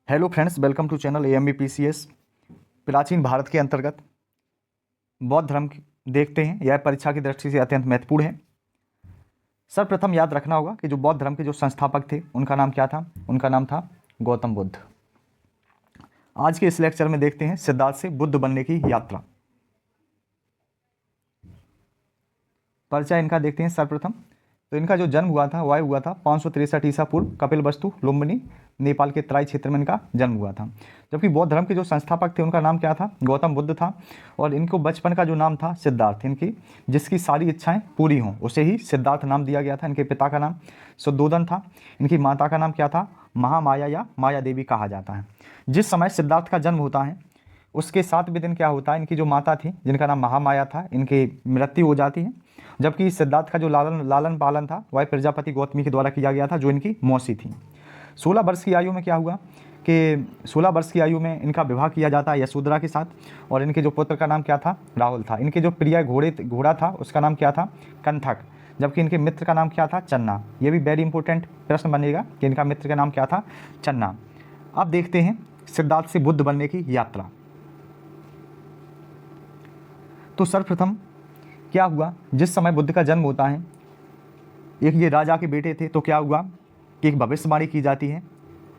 Hello friends, welcome to channel AMBPCS। प्राचीन भारत के अंतर्गत बौद्ध धर्म देखते हैं। यह परीक्षा की दृष्टि से अत्यंत महत्वपूर्ण है। सर्वप्रथम याद रखना होगा कि जो बौद्ध धर्म के जो संस्थापक थे उनका नाम क्या था। उनका नाम था गौतम बुद्ध। आज के इस लेक्चर में देखते हैं सिद्धार्थ से बुद्ध बनने की यात्रा। परिचय इनका देखते हैं। सर्वप्रथम तो इनका जो जन्म हुआ था वह हुआ था 563 ईसा पूर्व कपिलवस्तु लुम्बिनी नेपाल के तराई क्षेत्र में इनका जन्म हुआ था। जबकि बौद्ध धर्म के जो संस्थापक थे उनका नाम क्या था, गौतम बुद्ध था। और इनको बचपन का जो नाम था सिद्धार्थ, इनकी जिसकी सारी इच्छाएं पूरी हों उसे ही सिद्धार्थ नाम दिया गया था। इनके पिता का नाम शुद्धोदन था। इनकी माता का नाम क्या था, महामाया या माया देवी कहा जाता है। जिस समय सिद्धार्थ का जन्म होता है उसके 7वें दिन क्या होता है, इनकी जो माता थी जिनका नाम महामाया था, इनकी मृत्यु हो जाती है। जबकि सिद्धार्थ का जो लालन पालन था वह प्रजापति गौतमी के द्वारा किया गया था, जो इनकी मौसी थी। 16 वर्ष की आयु में क्या हुआ कि 16 वर्ष की आयु में इनका विवाह किया जाता है यशोधरा के साथ। और इनके जो पुत्र का नाम क्या था, राहुल था। इनके जो प्रिय घोड़ा था उसका नाम क्या था, कंथक। जबकि इनके मित्र का नाम क्या था, चन्ना। ये भी वेरी इंपॉर्टेंट प्रश्न बनेगा कि इनका मित्र का नाम क्या था, चन्ना। अब देखते हैं सिद्धार्थ से बुद्ध बनने की यात्रा। तो सर्वप्रथम क्या हुआ, जिस समय बुद्ध का जन्म होता है, एक ये राजा के बेटे थे, तो क्या हुआ कि एक भविष्यवाणी की जाती है।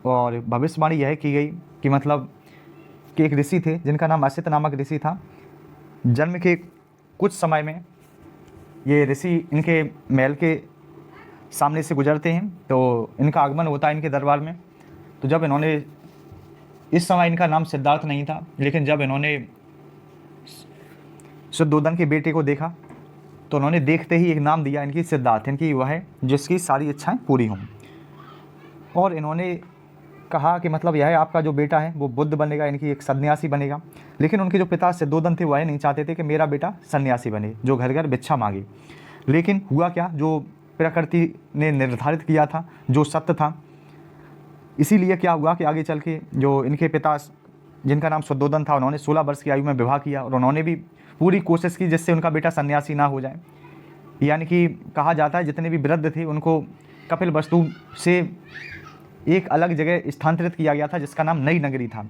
और भविष्यवाणी यह की गई कि मतलब कि एक ऋषि थे जिनका नाम असित नामक ऋषि था। जन्म के कुछ समय में ये ऋषि इनके महल के सामने से गुजरते हैं, तो इनका आगमन होता है इनके दरबार में। तो जब इन्होंने, इस समय इनका नाम सिद्धार्थ नहीं था, लेकिन जब इन्होंने शुद्धोदन के बेटे को देखा तो उन्होंने देखते ही एक नाम दिया इनकी सिद्धार्थ, इनकी वह है जिसकी सारी इच्छाएं पूरी हों। और इन्होंने कहा कि मतलब यह आपका जो बेटा है वो बुद्ध बनेगा, इनकी एक सन्यासी बनेगा। लेकिन उनके जो पिता शुद्धोदन थे वह नहीं चाहते थे कि मेरा बेटा सन्यासी बने जो घर घर भिक्षा मांगे। लेकिन हुआ क्या, जो प्रकृति ने निर्धारित किया था, जो सत्य था, इसीलिए क्या हुआ कि आगे चल के जो इनके पिता जिनका नाम शुद्धोदन था उन्होंने 16 वर्ष की आयु में विवाह किया। और उन्होंने भी पूरी कोशिश की जिससे उनका बेटा सन्यासी ना हो जाए। यानी कि कहा जाता है जितने भी वृद्ध थे उनको कपिलवस्तु से एक अलग जगह स्थानांतरित किया गया था जिसका नाम नई नगरी था।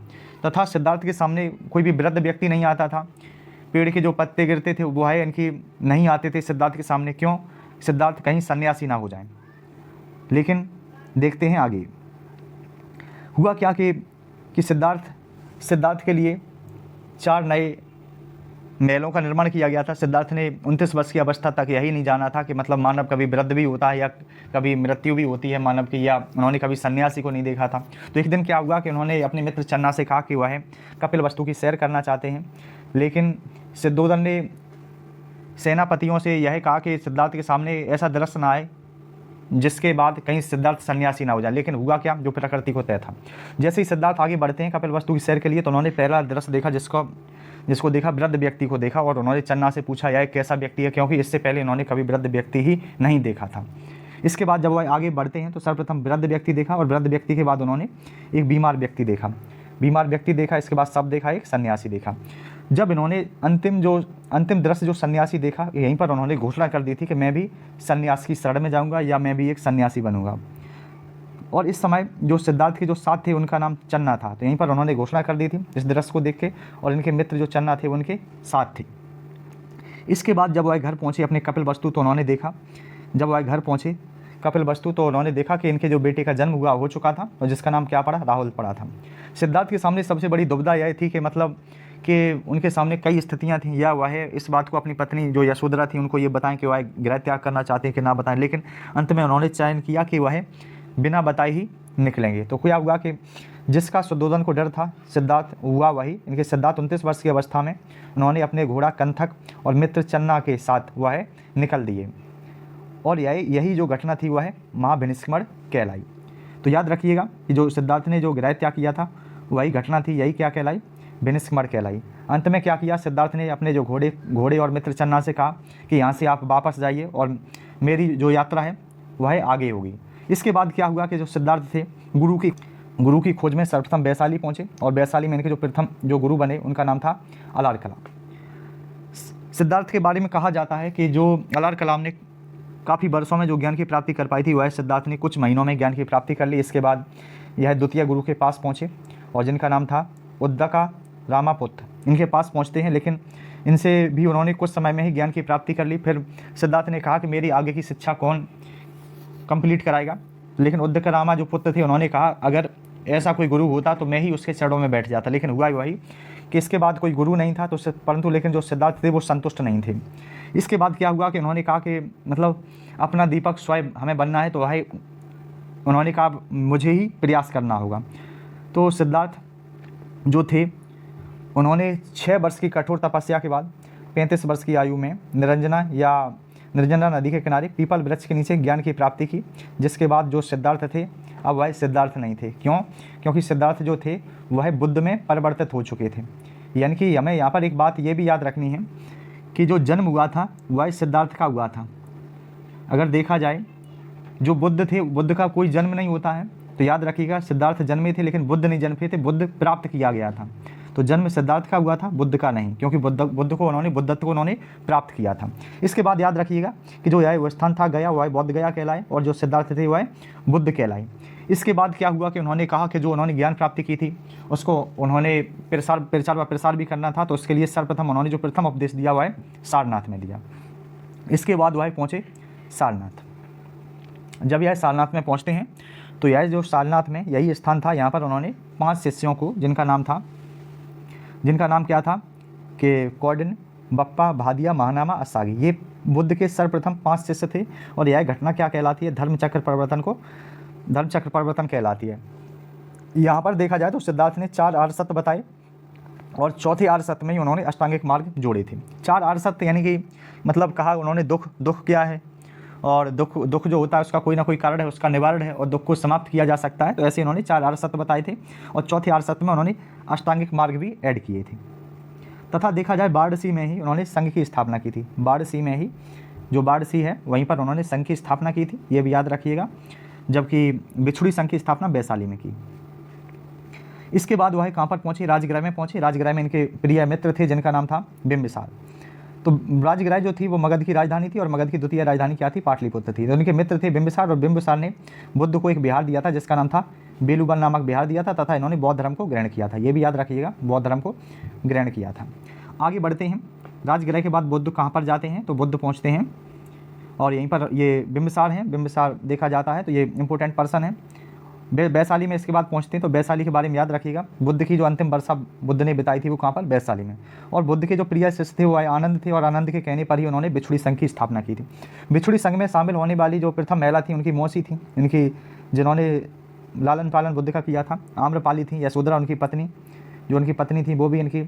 तथा सिद्धार्थ के सामने कोई भी वृद्ध व्यक्ति नहीं आता था। पेड़ के जो पत्ते गिरते थे वो है इनकी नहीं आते थे सिद्धार्थ के सामने। क्यों, सिद्धार्थ कहीं सन्यासी ना हो जाए। लेकिन देखते हैं आगे हुआ क्या कि सिद्धार्थ के लिए 4 नए महलों का निर्माण किया गया था। सिद्धार्थ ने 29 वर्ष की अवस्था तक यही नहीं जाना था कि मतलब मानव कभी वृद्ध भी होता है या कभी मृत्यु भी होती है मानव की, या उन्होंने कभी सन्यासी को नहीं देखा था। तो एक दिन क्या हुआ कि उन्होंने अपने मित्र चन्ना से कहा कि वह कपिलवस्तु की सैर करना चाहते हैं। लेकिन शुद्धोदन ने सेनापतियों से यह कहा कि सिद्धार्थ के सामने ऐसा दृश्य ना आए जिसके बाद कहीं सिद्धार्थ सन्यासी ना हो जाए। लेकिन हुआ क्या, जो प्रकृति को तय था। जैसे ही सिद्धार्थ आगे बढ़ते हैं कपिलवस्तु की सैर के लिए, तो उन्होंने पहला दृश्य देखा जिसको देखा, वृद्ध व्यक्ति को देखा। और उन्होंने चन्ना से पूछा यह कैसा व्यक्ति है, क्योंकि इससे पहले इन्होंने कभी वृद्ध व्यक्ति ही नहीं देखा था। इसके बाद जब वह आगे बढ़ते हैं तो सर्वप्रथम वृद्ध व्यक्ति देखा, और वृद्ध व्यक्ति के बाद उन्होंने एक बीमार व्यक्ति देखा। इसके बाद सब देखा, एक सन्यासी देखा। जब इन्होंने अंतिम दृश्य जो सन्यासी देखा, यहीं पर उन्होंने घोषणा कर दी थी कि मैं भी सन्यास की शरण में जाऊंगा या मैं भी एक सन्यासी बनूंगा। और इस समय जो सिद्धार्थ के जो साथ थे उनका नाम चन्ना था। तो यहीं पर उन्होंने घोषणा कर दी थी इस दृश्य को देख के। और इनके मित्र जो चन्ना थे उनके साथ थे। इसके बाद जब वह घर पहुँचे अपने कपिलवस्तु, तो उन्होंने देखा, जब वह घर पहुँचे कपिलवस्तु, तो उन्होंने देखा कि इनके जो बेटे का जन्म हुआ हो चुका था, और जिसका नाम क्या पड़ा, राहुल पड़ा था। सिद्धार्थ के सामने सबसे बड़ी दुविधा यह थी कि मतलब कि उनके सामने कई स्थितियां थीं, या वह इस बात को अपनी पत्नी जो यशोधरा थी उनको ये बताएं कि वह गृह त्याग करना चाहते हैं कि ना बताएं। लेकिन अंत में उन्होंने चयन किया कि वह बिना बताए ही निकलेंगे। तो क्या हुआ कि जिसका शुद्धोदन को डर था, सिद्धार्थ हुआ वही। इनके सिद्धार्थ 29 वर्ष की अवस्था में उन्होंने अपने घोड़ा कंथक और मित्र चन्ना के साथ वह निकल दिए। और यही जो घटना थी वह महाभिनिष्क्रण कहलाई। तो याद रखिएगा कि जो सिद्धार्थ ने जो गृह त्याग किया था वही घटना थी, यही क्या कहलाई, विनिष्क्रण कहलाई। अंत में क्या किया, सिद्धार्थ ने अपने जो घोड़े और मित्र चन्ना से कहा कि यहाँ से आप वापस जाइए और मेरी जो यात्रा है वह आगे होगी। इसके बाद क्या हुआ कि जो सिद्धार्थ थे गुरु की खोज में सर्वप्रथम वैशाली पहुँचे। और वैशाली में इनके जो प्रथम जो गुरु बने उनका नाम था अलार कलाम। सिद्धार्थ के बारे में कहा जाता है कि जो अलार कलाम ने काफ़ी वर्षों में जो ज्ञान की प्राप्ति कर पाई थी, वह सिद्धार्थ ने कुछ महीनों में ज्ञान की प्राप्ति कर ली। इसके बाद यह द्वितीय गुरु के पास पहुँचे और जिनका नाम था उद्दका रामापुत्र, इनके पास पहुँचते हैं। लेकिन इनसे भी उन्होंने कुछ समय में ही ज्ञान की प्राप्ति कर ली। फिर सिद्धार्थ ने कहा कि मेरी आगे की शिक्षा कौन कंप्लीट कराएगा। लेकिन उद्दका रामा जो पुत्र थे उन्होंने कहा अगर ऐसा कोई गुरु होता तो मैं ही उसके चरणों में बैठ जाता। लेकिन हुआ वही कि इसके बाद कोई गुरु नहीं था, तो परंतु लेकिन जो सिद्धार्थ थे वो संतुष्ट नहीं थे। इसके बाद क्या हुआ कि उन्होंने कहा कि मतलब अपना दीपक स्वयं हमें बनना है, तो वह उन्होंने कहा मुझे ही प्रयास करना होगा। तो सिद्धार्थ जो थे उन्होंने 6 वर्ष की कठोर तपस्या के बाद 35 वर्ष की आयु में निर्जना नदी के किनारे पीपल वृक्ष के नीचे ज्ञान की प्राप्ति की। जिसके बाद जो सिद्धार्थ थे अब वह सिद्धार्थ नहीं थे। क्यों? क्योंकि सिद्धार्थ जो थे वह बुद्ध में परिवर्तित हो चुके थे। यानी कि हमें यहाँ पर एक बात ये भी याद रखनी है कि जो जन्म हुआ था वह सिद्धार्थ का हुआ था। अगर देखा जाए जो बुद्ध थे, बुद्ध का कोई जन्म नहीं होता है, तो याद रखिएगा सिद्धार्थ जन्मे थे लेकिन बुद्ध नहीं जन्मे थे, बुद्ध प्राप्त किया गया था। तो जन्म सिद्धार्थ का हुआ था, बुद्ध का नहीं, क्योंकि बुद्धत्व को उन्होंने प्राप्त किया था। इसके बाद याद रखिएगा कि जो यह वो स्थान था गया, वह बौद्ध गया कहलाए, और जो सिद्धार्थ थे वह बुद्ध कहलाए। इसके बाद क्या हुआ कि उन्होंने कहा कि जो उन्होंने ज्ञान प्राप्ति की थी उसको उन्होंने प्रचार भी करना था। तो उसके लिए सर्वप्रथम उन्होंने जो प्रथम उपदेश दिया वह सारनाथ में दिया। इसके बाद वह पहुँचे सारनाथ। जब यह सारनाथ में पहुँचते हैं तो यह जो सारनाथ में यही स्थान था, यहाँ पर उन्होंने 5 शिष्यों को, जिनका नाम क्या था कि कौंडिन्य, बप्पा, भादिया, महानामा, असागी, ये बुद्ध के सर्वप्रथम 5 शिष्य थे। और यह घटना क्या कहलाती है? धर्मचक्र परिवर्तन कहलाती है। यहाँ पर देखा जाए तो सिद्धार्थ ने 4 आर्य सत्य बताए और चौथे आर्य सत्य में ही उन्होंने अष्टांगिक मार्ग जोड़े थे। 4 आर्य सत्य यानी कि मतलब कहा उन्होंने दुख क्या है, और दुख जो होता है उसका कोई ना कोई कारण है, उसका निवारण है, और दुख को समाप्त किया जा सकता है। तो ऐसे इन्होंने 4 आर्य सत्य बताए थे और चौथे आर्य सत्य में उन्होंने अष्टांगिक मार्ग भी ऐड किए थे। तथा देखा जाए वाराणसी में ही उन्होंने संघ की स्थापना की थी। वाराणसी में ही जो वाराणसी है वहीं पर उन्होंने संघ की स्थापना की थी, ये भी याद रखिएगा। जबकि बिछुड़ी संघ की स्थापना वैशाली में की। इसके बाद वह कहाँ पर पहुँचे? राजगृह में पहुँचे। राजगृह में इनके प्रिय मित्र थे जिनका नाम था बिंबिसार। तो राजगृह जो थी वो मगध की राजधानी थी और मगध की द्वितीय राजधानी क्या थी? पाटलिपुत्र थी। तो उनके मित्र थे बिंबिसार, और बिंबिसार ने बुद्ध को एक बिहार दिया था जिसका नाम था बेलूबल नामक बिहार दिया था, तथा इन्होंने बौद्ध धर्म को ग्रहण किया था। ये भी याद रखिएगा, बौद्ध धर्म को ग्रहण किया था। आगे बढ़ते हैं। राजगृह के बाद बुद्ध कहाँ पर जाते हैं? तो बुद्ध पहुँचते हैं और यहीं पर ये बिंबिसार हैं। बिंबिसार देखा जाता है तो ये इंपॉर्टेंट पर्सन है। वैशाली में इसके बाद पहुँचते हैं। तो वैशाली के बारे में याद रखिएगा, बुद्ध की जो अंतिम वर्षा बुद्ध ने बिताई थी वो कहाँ पर? वैशाली में। और बुद्ध के जो प्रिय शिष्य थे वो आनंद थे, और आनंद के कहने पर ही उन्होंने बिछुड़ी संघ की स्थापना की थी। बिछुड़ी संघ में शामिल होने वाली जो प्रथम महिला थी उनकी मौसी थी, इनकी जिन्होंने लालन पालन बुद्ध का किया था, आम्रपाली थी। यशोधरा उनकी पत्नी, जो उनकी पत्नी थी वो भी इनकी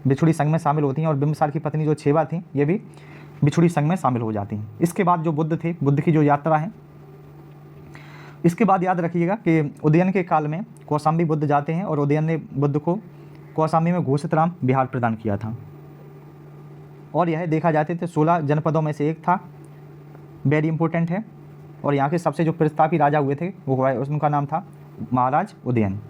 बिछुड़ी संघ में शामिल होती हैं। और बिंबिसार की पत्नी जो छेवा थी ये भी बिछुड़ी संघ में शामिल हो जाती हैं। इसके बाद जो बुद्ध थे, बुद्ध की जो यात्रा है, इसके बाद याद रखिएगा कि उदयन के काल में कौशाम्बी बुद्ध जाते हैं और उदयन ने बुद्ध को कौशाम्बी में घोषित राम बिहार प्रदान किया था। और यह देखा जाते थे 16 जनपदों में से एक था, वेरी इंपॉर्टेंट है। और यहाँ के सबसे जो प्रतापी राजा हुए थे वो उनका नाम था महाराज उदयन।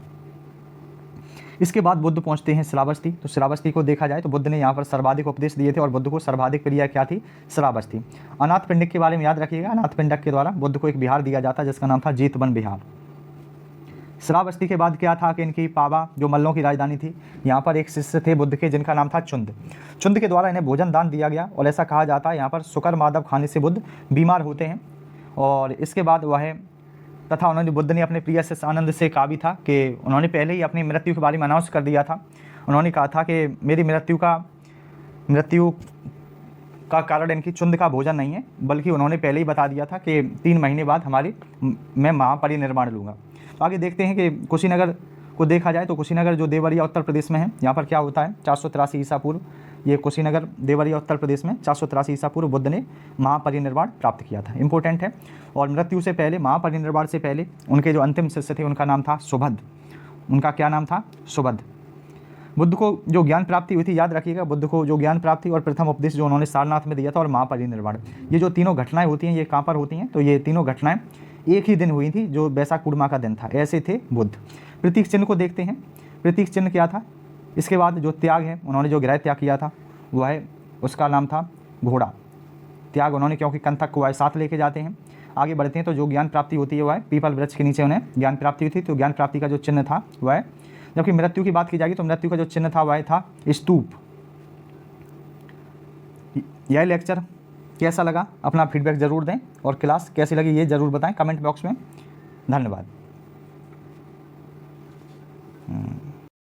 इसके बाद बुद्ध पहुँचते हैं श्रावस्ती। तो श्रावस्ती को देखा जाए तो बुद्ध ने यहाँ पर सर्वाधिक उपदेश दिए थे और बुद्ध को सर्वाधिक प्रिय क्या थी? श्रावस्ती। अनाथ पिंडक के बारे में याद रखिएगा, अनाथ पिंडक के द्वारा बुद्ध को एक बिहार दिया जाता जिसका नाम था जेतवन बिहार। श्रावस्ती के बाद क्या था कि इनकी पावा जो मल्लों की राजधानी थी, यहाँ पर एक शिष्य थे बुद्ध के जिनका नाम था चुंद। चुंद के द्वारा इन्हें भोजन दान दिया गया और ऐसा कहा जाता है यहाँ पर शुकर माधव खाने से बुद्ध बीमार होते हैं। और इसके बाद वह तथा उन्होंने बुद्ध ने अपने प्रिय शिष्य आनंद से कहा भी था कि उन्होंने पहले ही अपनी मृत्यु के बारे में अनाउंस कर दिया था। उन्होंने कहा था कि मेरी मृत्यु का कारण इनकी चुंद का भोजन नहीं है, बल्कि उन्होंने पहले ही बता दिया था कि 3 महीने बाद मैं महापरिनिर्वाण लूँगा। तो आगे देखते हैं कि कुशीनगर को देखा जाए तो कुशीनगर जो देवरिया उत्तर प्रदेश में है, यहाँ पर क्या होता है? 483 ईसा पूर्व ये कुशीनगर देवरिया उत्तर प्रदेश में 483 ईसा पूर्व बुद्ध ने महापरिनिर्वाण प्राप्त किया था। इंपॉर्टेंट है। और मृत्यु से पहले, महापरिनिर्वाण से पहले उनके जो अंतिम शिष्य थे उनका नाम था सुभद। उनका क्या नाम था? सुभद। बुद्ध को जो ज्ञान प्राप्ति हुई थी, याद रखिएगा, बुद्ध को जो ज्ञान प्राप्ति और प्रथम उपदेश जो उन्होंने सारनाथ में दिया था और महापरिनिर्वाण, ये जो तीनों घटनाएं होती हैं ये कहाँ पर होती हैं? तो ये तीनों घटनाएं एक ही दिन हुई थी जो बैसाख पूर्णिमा का दिन था। ऐसे थे बुद्ध। प्रतीक चिन्ह को देखते हैं। प्रतीक चिन्ह क्या था? इसके बाद जो त्याग है, उन्होंने जो गृह त्याग किया था वह उसका नाम था घोड़ा। त्याग उन्होंने, क्योंकि कंथक को वह साथ लेके जाते हैं। आगे बढ़ते हैं तो जो ज्ञान प्राप्ति होती है वह है पीपल वृक्ष के नीचे उन्हें ज्ञान प्राप्ति हुई थी। तो ज्ञान प्राप्ति का जो चिन्ह था वह है, जबकि मृत्यु की बात की जाएगी तो मृत्यु का जो चिन्ह था वह था स्तूप। यह लेक्चर कैसा लगा अपना फीडबैक ज़रूर दें और क्लास कैसी लगी ये ज़रूर बताएं कमेंट बॉक्स में। धन्यवाद।